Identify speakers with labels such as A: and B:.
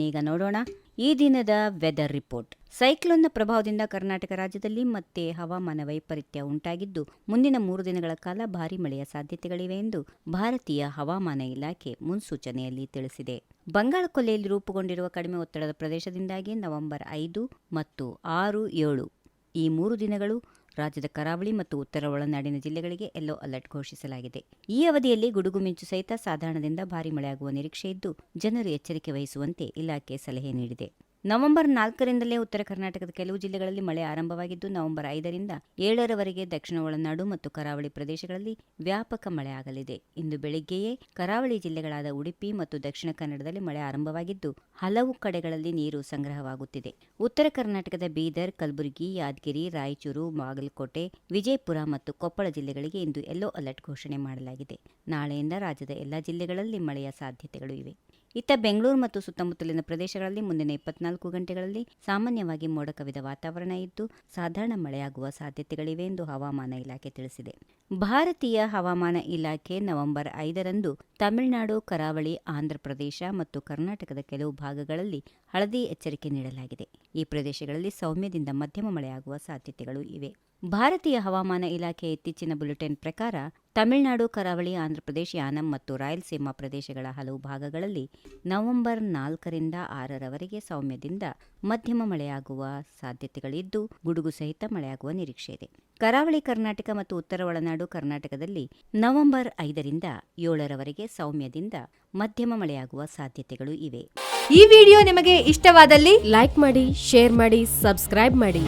A: ಬನ್ನಿ ಈಗ ನೋಡೋಣ ಈ ದಿನದ ವೆದರ್ ರಿಪೋರ್ಟ್. ಸೈಕ್ಲೋನ್ನ ಪ್ರಭಾವದಿಂದ ಕರ್ನಾಟಕ ರಾಜ್ಯದಲ್ಲಿ ಮತ್ತೆ ಹವಾಮಾನ ವೈಪರೀತ್ಯ ಉಂಟಾಗಿದ್ದು ಮುಂದಿನ 3 ದಿನಗಳ ಕಾಲ ಭಾರೀ ಮಳೆಯ ಸಾಧ್ಯತೆಗಳಿವೆ ಎಂದು ಭಾರತೀಯ ಹವಾಮಾನ ಇಲಾಖೆ ಮುನ್ಸೂಚನೆಯಲ್ಲಿ ತಿಳಿಸಿದೆ. ಬಂಗಾಳ ಕೊಲ್ಲಿಯಲ್ಲಿ ರೂಪುಗೊಂಡಿರುವ ಕಡಿಮೆ ಒತ್ತಡದ ಪ್ರದೇಶದಿಂದಾಗಿ ನವೆಂಬರ್ 5 ಮತ್ತು 6, 7 ಈ 3 ದಿನಗಳು ರಾಜ್ಯದ ಕರಾವಳಿ ಮತ್ತು ಉತ್ತರ ಒಳನಾಡಿನ ಜಿಲ್ಲೆಗಳಿಗೆ ಯೆಲ್ಲೋ ಅಲರ್ಟ್ ಘೋಷಿಸಲಾಗಿದೆ. ಈ ಅವಧಿಯಲ್ಲಿ ಗುಡುಗು ಮಿಂಚು ಸಹಿತ ಸಾಧಾರಣದಿಂದ ಭಾರೀ ಮಳೆಯಾಗುವ ನಿರೀಕ್ಷೆ ಇದ್ದು ಜನರು ಎಚ್ಚರಿಕೆ ವಹಿಸುವಂತೆ ಇಲಾಖೆ ಸಲಹೆ ನೀಡಿದೆ. ನವೆಂಬರ್ 4ರಿಂದಲೇ ಉತ್ತರ ಕರ್ನಾಟಕದ ಕೆಲವು ಜಿಲ್ಲೆಗಳಲ್ಲಿ ಮಳೆ ಆರಂಭವಾಗಿದ್ದು ನವೆಂಬರ್ 5ರಿಂದ 7ರವರೆಗೆ ದಕ್ಷಿಣ ಒಳನಾಡು ಮತ್ತು ಕರಾವಳಿ ಪ್ರದೇಶಗಳಲ್ಲಿ ವ್ಯಾಪಕ ಮಳೆ ಆಗಲಿದೆ. ಇಂದು ಬೆಳಿಗ್ಗೆಯೇ ಕರಾವಳಿ ಜಿಲ್ಲೆಗಳಾದ ಉಡುಪಿ ಮತ್ತು ದಕ್ಷಿಣ ಕನ್ನಡದಲ್ಲಿ ಮಳೆ ಆರಂಭವಾಗಿದ್ದು ಹಲವು ಕಡೆಗಳಲ್ಲಿ ನೀರು ಸಂಗ್ರಹವಾಗುತ್ತಿದೆ. ಉತ್ತರ ಕರ್ನಾಟಕದ ಬೀದರ್, ಕಲಬುರಗಿ, ಯಾದಗಿರಿ, ರಾಯಚೂರು, ಬಾಗಲಕೋಟೆ, ವಿಜಯಪುರ ಮತ್ತು ಕೊಪ್ಪಳ ಜಿಲ್ಲೆಗಳಿಗೆ ಇಂದು ಯೆಲ್ಲೋ ಅಲರ್ಟ್ ಘೋಷಣೆ ಮಾಡಲಾಗಿದೆ. ನಾಳೆಯಿಂದ ರಾಜ್ಯದ ಎಲ್ಲಾ ಜಿಲ್ಲೆಗಳಲ್ಲಿ ಮಳೆಯ ಸಾಧ್ಯತೆಗಳು ಇವೆ. ಇತ್ತ ಬೆಂಗಳೂರು ಮತ್ತು ಸುತ್ತಮುತ್ತಲಿನ ಪ್ರದೇಶಗಳಲ್ಲಿ ಮುಂದಿನ 24 ಗಂಟೆಗಳಲ್ಲಿ ಸಾಮಾನ್ಯವಾಗಿ ಮೋಡ ಕವಿದ ವಾತಾವರಣ ಇದ್ದು ಸಾಧಾರಣ ಮಳೆಯಾಗುವ ಸಾಧ್ಯತೆಗಳಿವೆ ಎಂದು ಹವಾಮಾನ ಇಲಾಖೆ ತಿಳಿಸಿದೆ. ಭಾರತೀಯ ಹವಾಮಾನ ಇಲಾಖೆ ನವೆಂಬರ್ 5ರಂದು ತಮಿಳುನಾಡು, ಕರಾವಳಿ, ಆಂಧ್ರಪ್ರದೇಶ ಮತ್ತು ಕರ್ನಾಟಕದ ಕೆಲವು ಭಾಗಗಳಲ್ಲಿ ಹಳದಿ ಎಚ್ಚರಿಕೆ ನೀಡಲಾಗಿದೆ. ಈ ಪ್ರದೇಶಗಳಲ್ಲಿ ಸೌಮ್ಯದಿಂದ ಮಧ್ಯಮ ಮಳೆಯಾಗುವ ಸಾಧ್ಯತೆಗಳು ಇವೆ. ಭಾರತೀಯ ಹವಾಮಾನ ಇಲಾಖೆಯ ಇತ್ತೀಚಿನ ಬುಲೆಟಿನ್ ಪ್ರಕಾರ ತಮಿಳುನಾಡು, ಕರಾವಳಿ, ಆಂಧ್ರಪ್ರದೇಶ, ಯಾನಂ ಮತ್ತು ರಾಯಲಸೀಮಾ ಪ್ರದೇಶಗಳ ಹಲವು ಭಾಗಗಳಲ್ಲಿ ನವೆಂಬರ್ 4ರಿಂದ 6ರವರೆಗೆ ಸೌಮ್ಯದಿಂದ ಮಧ್ಯಮ ಮಳೆಯಾಗುವ ಸಾಧ್ಯತೆಗಳಿದ್ದು ಗುಡುಗು ಸಹಿತ ಮಳೆಯಾಗುವ ನಿರೀಕ್ಷೆ ಇದೆ. ಕರಾವಳಿ ಕರ್ನಾಟಕ ಮತ್ತು ಉತ್ತರ ಒಳನಾಡು ಕರ್ನಾಟಕದಲ್ಲಿ ನವೆಂಬರ್ 5ರಿಂದ 7ರವರೆಗೆ ಸೌಮ್ಯದಿಂದ ಮಧ್ಯಮ ಮಳೆಯಾಗುವ ಸಾಧ್ಯತೆಗಳು ಇವೆ.
B: ಈ ವಿಡಿಯೋ ನಿಮಗೆ ಇಷ್ಟವಾದಲ್ಲಿ ಲೈಕ್ ಮಾಡಿ, ಶೇರ್ ಮಾಡಿ, ಸಬ್ಸ್ಕ್ರೈಬ್ ಮಾಡಿ.